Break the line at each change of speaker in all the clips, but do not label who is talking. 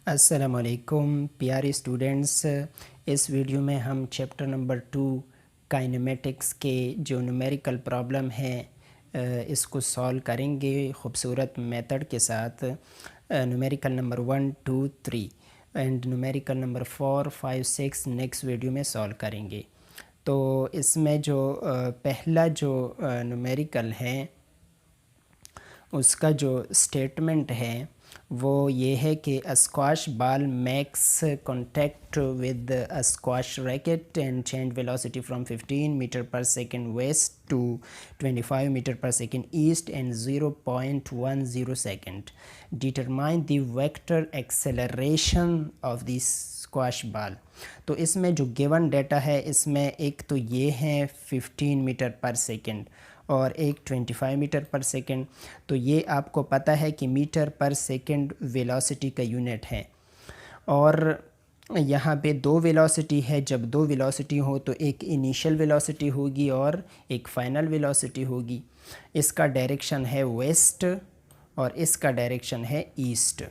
السلام علیکم پیارے اسٹوڈنٹس، اس ویڈیو میں ہم چیپٹر نمبر 2 کائنمیٹکس کے جو نومیریکل پرابلم ہے اس کو سولو کریں گے خوبصورت میتھڈ کے ساتھ۔ Numerical number 1 2 3 and numerical number 4 5 6 next video میں سولو کریں گے۔ تو اس میں جو پہلا جو نومیریکل ہے اس کا جو اسٹیٹمنٹ ہے وہ یہ ہے کہ squash ball makes contact with squash racket and change velocity from 15 metre per second west to 25 metre per second east and 0.10 second. Determine the vector acceleration of the squash ball. تو اس میں جو given data ہے اس میں ایک تو یہ ہے 15 میٹر پر سیکنڈ اور ایک 25 میٹر پر سیکنڈ۔ تو یہ آپ کو پتہ ہے کہ میٹر پر سیکنڈ ویلوسٹی کا یونٹ ہے، اور یہاں پہ دو ویلوسٹی ہے۔ جب دو ویلوسٹی ہو تو ایک انیشل ویلوسٹی ہوگی اور ایک فائنل ویلوسٹی ہوگی۔ اس کا ڈائریکشن ہے ویسٹ اور اس کا ڈائریکشن ہے ایسٹ،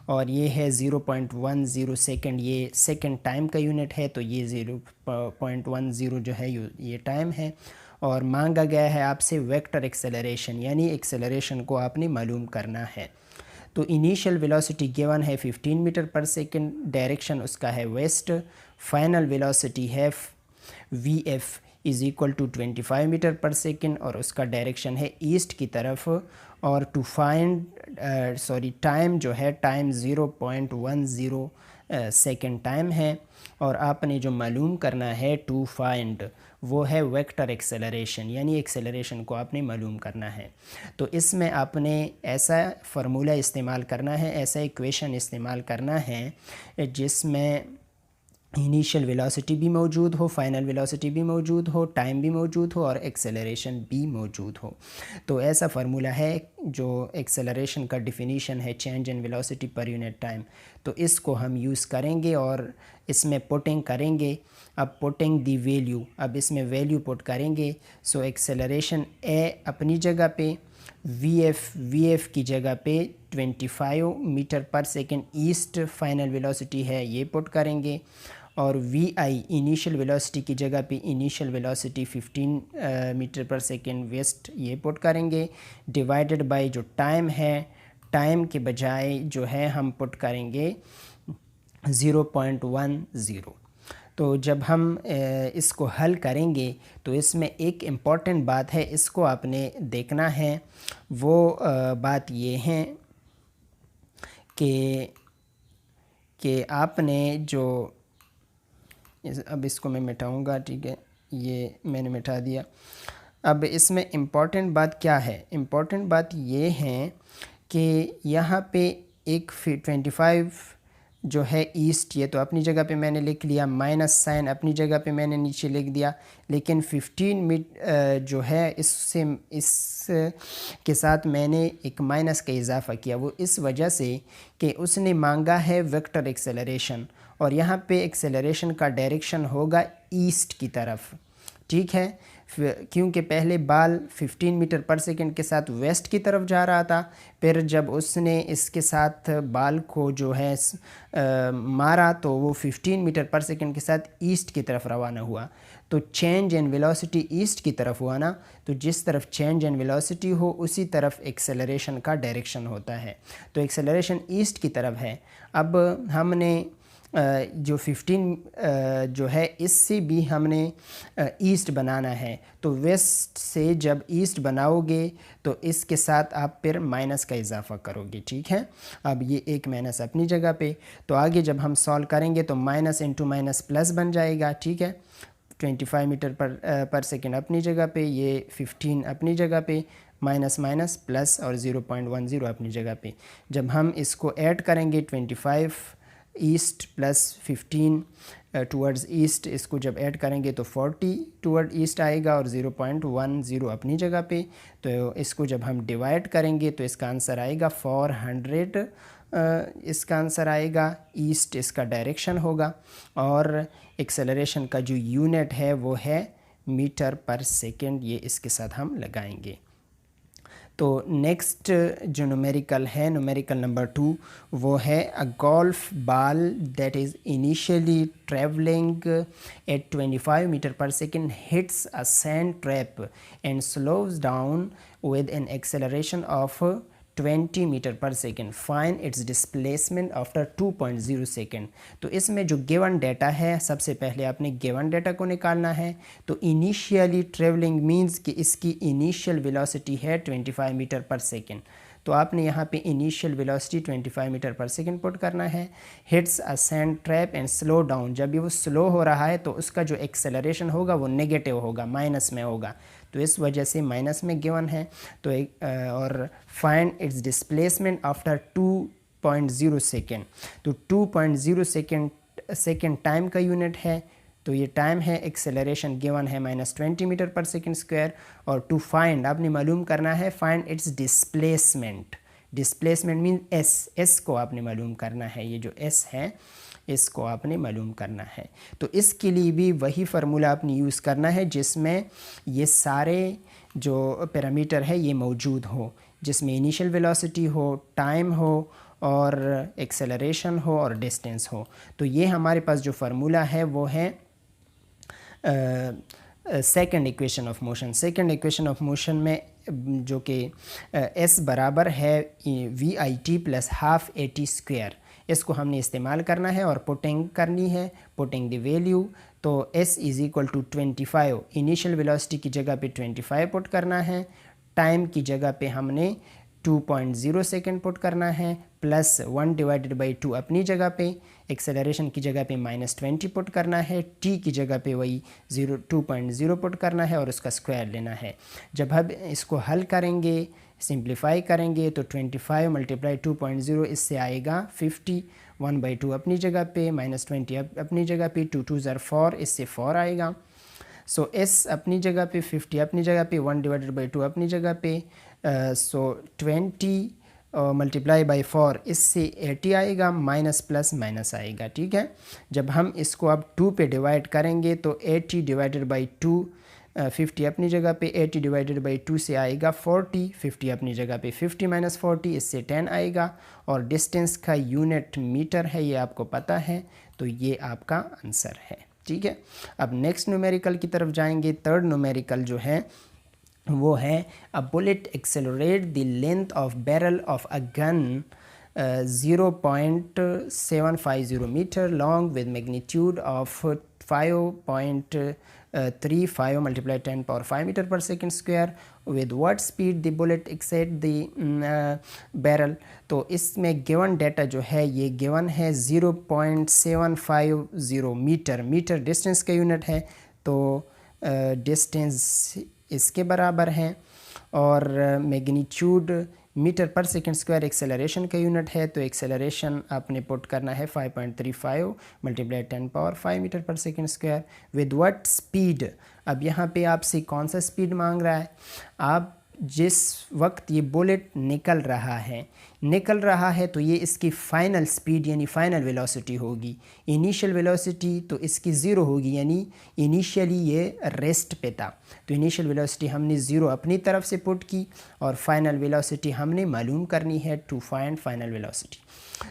اور یہ ہے 0.10 سیکنڈ۔ یہ سیکنڈ ٹائم کا یونٹ ہے، تو یہ 0.10 جو ہے یہ ٹائم ہے، اور مانگا گیا ہے آپ سے ویکٹر ایکسیلریشن، یعنی ایکسیلریشن کو آپ نے معلوم کرنا ہے۔ تو انیشیل ویلوسٹی گیون ہے 15 میٹر پر سیکنڈ، ڈائریکشن اس کا ہے ویسٹ۔ فائنل ویلوسٹی ہے V F is equal to 25 metre per second اور اس کا ڈائریکشن ہے ایسٹ کی طرف، اور ٹو فائنڈ ٹائم جو ہے ٹائم 0.10 سیکنڈ ٹائم ہے، اور آپ نے جو معلوم کرنا ہے ٹو فائنڈ وہ ہے ویکٹر ایکسیلریشن، یعنی ایکسیلریشن کو آپ نے معلوم کرنا ہے۔ تو اس میں آپ نے ایسا فارمولہ استعمال کرنا ہے، ایسا ایکویشن استعمال کرنا ہے جس میں انیشیل ویلوسٹی بھی موجود ہو، فائنل ویلوسٹی بھی موجود ہو، ٹائم بھی موجود ہو اور ایکسیلریشن بھی موجود ہو۔ تو ایسا فارمولہ ہے جو ایکسیلریشن کا ڈیفینیشن ہے change in velocity per unit time. تو اس کو ہم یوز کریں گے اور اس میں پوٹنگ کریں گے۔ اب پوٹنگ دی ویلیو، اب اس میں ویلیو پوٹ کریں گے۔ سو ایکسیلریشن اے اپنی جگہ پہ، وی ایف کی جگہ پہ 25 metre per second east final velocity ہے یہ پوٹ کریں گے، اور وی آئی انیشیل ویلوسٹی کی جگہ پہ initial velocity 15 metre per second west یہ پوٹ کریں گے، ڈیوائیڈڈ بائی جو ٹائم ہے، ٹائم کے بجائے جو ہے ہم پوٹ کریں گے 0.10۔ تو جب ہم اس کو حل کریں گے تو اس میں ایک امپورٹنٹ بات ہے، اس کو آپ نے دیکھنا ہے۔ وہ بات یہ ہے کہ آپ نے جو اب اس کو میں مٹاؤں گا، ٹھیک ہے، یہ میں نے مٹا دیا۔ اب اس میں امپورٹنٹ بات کیا ہے؟ امپورٹنٹ بات یہ ہے کہ یہاں پہ ایک 25 جو ہے ایسٹ، یہ تو اپنی جگہ پہ میں نے لکھ لیا، مائنس سائن اپنی جگہ پہ میں نے نیچے لکھ دیا، لیکن 15 جو ہے اس کے ساتھ میں نے ایک مائنس کا اضافہ کیا، وہ اس وجہ سے کہ اس نے مانگا ہے ویکٹر ایکسیلریشن، اور یہاں پہ ایکسیلریشن کا ڈائریکشن ہوگا ایسٹ کی طرف، ٹھیک ہے، کیونکہ پہلے بال 15 میٹر پر سیکنڈ کے ساتھ ویسٹ کی طرف جا رہا تھا، پھر جب اس نے اس کے ساتھ بال کو جو ہے مارا تو وہ 15 میٹر پر سیکنڈ کے ساتھ ایسٹ کی طرف روانہ ہوا۔ تو چینج ان ویلوسٹی ایسٹ کی طرف ہوا نا، تو جس طرف چینج ان ویلوسٹی ہو اسی طرف ایکسیلریشن کا ڈائریکشن ہوتا ہے، تو ایکسیلریشن ایسٹ کی طرف ہے۔ اب ہم نے جو 15 جو ہے اس سے بھی ہم نے ایسٹ بنانا ہے، تو ویسٹ سے جب ایسٹ بناؤ گے تو اس کے ساتھ آپ پھر مائنس کا اضافہ کرو گے، ٹھیک ہے۔ اب یہ ایک مائنس اپنی جگہ پہ، تو آگے جب ہم سولو کریں گے تو مائنس انٹو مائنس پلس بن جائے گا، ٹھیک ہے۔ 25 میٹر پر سیکنڈ اپنی جگہ پہ، یہ 15 اپنی جگہ پہ، مائنس مائنس پلس اور 0.10 اپنی جگہ پہ۔ جب ہم اس کو ایڈ کریں گے 25 ایسٹ پلس 15 ٹورڈز ایسٹ، اس کو جب ایڈ کریں گے تو 40 ٹورڈ ایسٹ آئے گا، اور 0.10 اپنی جگہ پہ۔ تو اس کو جب ہم ڈیوائڈ کریں گے تو اس کا آنسر آئے گا 400، اس کا آنسر آئے گا، ایسٹ اس کا ڈائریکشن ہوگا، اور ایکسیلریشن کا جو یونٹ ہے وہ ہے میٹر پر سیکنڈ، یہ اس کے ساتھ ہم لگائیں گے۔ تو نیکسٹ جو نومیریکل ہے، نومیریکل نمبر 2، وہ ہے a golf ball that is initially travelling at 25 metre per second hits a sand trap and slows down with an acceleration of 20 metre per second, find its displacement after 2.0 second. تو اس میں جو given data ہے، سب سے پہلے آپ نے given data کو نکالنا ہے۔ تو انیشیلی ٹریولنگ مینز کہ اس کی انیشیل ویلوسٹی ہے 25 میٹر پر سیکنڈ، تو آپ نے یہاں پہ initial velocity 25 metre per second put کرنا ہے۔ Hits a sand trap and slow down, جب یہ وہ سلو ہو رہا ہے تو اس کا جو ایکسیلریشن ہوگا وہ نیگیٹو ہوگا، مائنس میں ہوگا، تو اس وجہ سے مائنس میں گیون ہے۔ تو اور find its displacement after 2.0 second, تو 2.0 سیکنڈ ٹائم کا یونٹ ہے، تو یہ ٹائم ہے، ایکسیلریشن گیون ہے -20 میٹر پر سیکنڈ اسکوائر، اور ٹو فائنڈ آپ نے معلوم کرنا ہے فائنڈ اٹس ڈسپلیسمنٹ۔ ڈسپلیسمنٹ مین ایس کو آپ نے معلوم کرنا ہے، یہ جو ایس ہے اس کو آپ نے معلوم کرنا ہے۔ تو اس کے لیے بھی وہی فارمولہ آپ نے یوز کرنا ہے جس میں یہ سارے جو پیرامیٹر ہے یہ موجود ہو، جس میں انیشیل ویلوسٹی ہو، ٹائم ہو، اور ایکسیلریشن ہو، اور ڈسٹینس ہو۔ تو یہ ہمارے پاس جو فارمولہ ہے وہ ہے second equation of motion. Second equation of motion میں جو کہ ایس برابر ہے VIT + ½ AT اسکوائر، اس کو ہم نے استعمال کرنا ہے اور پوٹنگ کرنی ہے، پوٹنگ دی ویلیو۔ تو S = 25، انیشیل ویلوسٹی کی جگہ پہ 25 پٹ کرنا ہے، ٹائم کی جگہ پہ ہم نے 2.0 سیکنڈ پٹ کرنا ہے، پلس 1/2 اپنی جگہ پہ، ایکسیلریشن کی جگہ پہ -20 پٹ کرنا ہے، ٹی کی جگہ پہ وہی 2.0 پٹ کرنا ہے اور اس کا اسکوائر لینا ہے۔ جب ہم اس کو حل کریں گے، سمپلیفائی کریں گے، تو 25 × 2.0 اس سے آئے گا 50، 1/2 اپنی جگہ پہ، -20 اپنی جگہ پہ، 2 × 2 = 4، اس سے 4 آئے گا۔ سو ایس اپنی جگہ پہ، 50 اپنی جگہ پہ، 1/2 اپنی جگہ پہ، سو 20 × 4 اس سے 80 آئے گا، مائنس پلس مائنس آئے گا، ٹھیک ہے۔ جب ہم اس کو اب 2 پہ ڈیوائڈ کریں گے تو 80/2، 50 اپنی جگہ پہ، 80/2 سے آئے گا 40، 50 اپنی جگہ پہ، 50 - 40 اس سے 10 آئے گا، اور ڈسٹینس کا یونٹ میٹر ہے، یہ آپ کو پتہ ہے، تو یہ آپ کا آنسر ہے، ٹھیک ہے۔ اب نیکسٹ نومیریکل کی طرف جائیں گے۔ تھرڈ نومیریکل جو ہے وہ ہے a bullet accelerate the length of barrel of a gun 0.750 metre long with magnitude of 5.35 × 10⁵ metre per second square, with what speed the bullet exit the barrel. تو اس میں گیون ڈیٹا جو ہے یہ گیون ہے 0.750 میٹر، میٹر ڈسٹینس کا unit ہے، تو ڈسٹینس اس کے برابر ہے، اور magnitude metre per second square acceleration کا یونٹ ہے، تو ایکسیلریشن آپ نے پٹ کرنا ہے 5.35 × 10⁵ metre per second square, with what speed. اب یہاں پہ آپ سے کون سا اسپیڈ مانگ رہا ہے؟ آپ جس وقت یہ بلٹ نکل رہا ہے تو یہ اس کی فائنل سپیڈ یعنی فائنل ویلوسٹی ہوگی۔ انیشیل ویلوسٹی تو اس کی 0 ہوگی، یعنی انیشیلی یہ ریسٹ پہ تھا، تو انیشیل ویلوسٹی ہم نے 0 اپنی طرف سے پٹ کی، اور فائنل ویلوسٹی ہم نے معلوم کرنی ہے to find final velocity.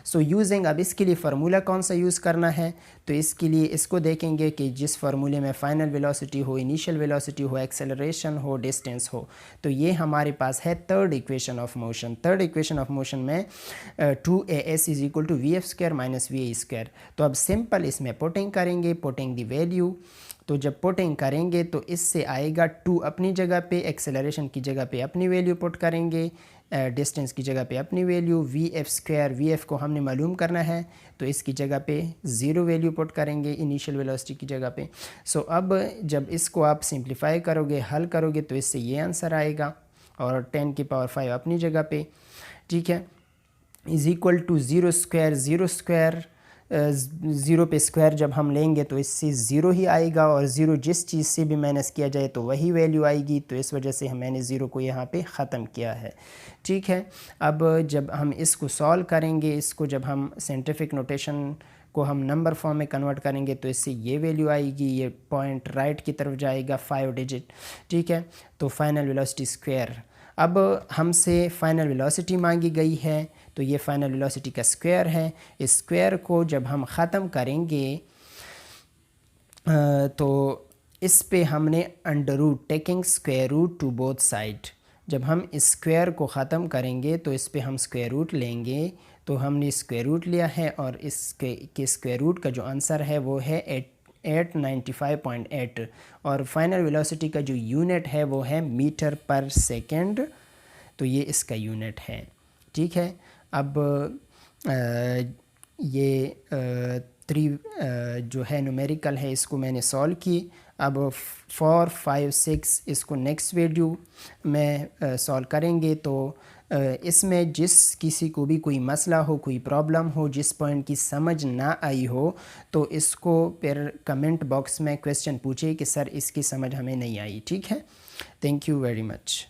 So using, اب اس کے لیے فارمولہ کون سا یوز کرنا ہے؟ تو اس کے لیے اس کو دیکھیں گے کہ جس فارمولے میں فائنل ویلوسٹی ہو، انیشیل ویلوسٹی ہو، ایکسیلریشن ہو، ڈسٹینس ہو، تو یہ ہمارے پاس ہے third equation of motion. Third equation of motion میں 2AS = VF² - VA²۔ تو اب سمپل اس میں پوٹنگ کریں گے، پوٹنگ دی ویلیو، تو جب پوٹنگ کریں گے تو اس سے آئے گا 2 اپنی جگہ پہ، ایکسیلریشن کی جگہ پہ اپنی ویلیو پٹ کریں گے، ڈسٹینس کی جگہ پہ اپنی ویلیو، VF²، VF کو ہم نے معلوم کرنا ہے، تو اس کی جگہ پہ 0 ویلیو پٹ کریں گے انیشیل ویلوسٹی کی جگہ پہ۔ سو اب جب اس کو آپ سمپلیفائی کرو گے، حل کرو گے، تو اس سے یہ آنسر آئے گا، اور 10⁵ اپنی جگہ پہ، ٹھیک ہے، = 0² پہ اسکوائر جب ہم لیں گے تو اس سے 0 ہی آئے گا، اور 0 جس چیز سے بھی مائنس کیا جائے تو وہی ویلیو آئے گی، تو اس وجہ سے میں نے 0 کو یہاں پہ ختم کیا ہے، ٹھیک ہے۔ اب جب ہم اس کو سولو کریں گے، اس کو جب ہم سائنٹیفک نوٹیشن کو ہم نمبر فارم میں کنورٹ کریں گے، تو اس سے یہ ویلیو آئے گی، یہ پوائنٹ رائٹ کی طرف جائے گا 5 ڈیجٹ، ٹھیک ہے۔ تو فائنل ویلوسٹی اسکوائر اب ہم سے فائنل ویلوسٹی مانگی گئی ہے، تو یہ فائنل ویلوسٹی کا اسکوائر ہے. اس اسکوائر کو جب ہم ختم کریں گے تو اس پہ ہم نے under root taking square root to both side, جب ہم اس اسکوائر کو ختم کریں گے تو اس پہ ہم اسکوائر روٹ لیں گے. تو ہم نے اسکوائر روٹ لیا ہے اور اس کے اسکوائر روٹ کا جو آنسر ہے وہ ہے 895.8 اور فائنل ویلوسٹی کا جو یونٹ ہے وہ ہے میٹر پر سیکنڈ. تو یہ اس کا یونٹ ہے. ٹھیک ہے. اب یہ 3 جو ہے نومیریکل ہے اس کو میں نے سولو کی. اب 4 5 6 اس کو نیکسٹ ویڈیو میں سولو کریں گے. تو اس میں جس کسی کو بھی کوئی مسئلہ ہو، کوئی پرابلم ہو، جس پوائنٹ کی سمجھ نہ آئی ہو تو اس کو پھر کمنٹ باکس میں کویسچن پوچھے کہ سر اس کی سمجھ ہمیں نہیں آئی. ٹھیک ہے. Thank you very much.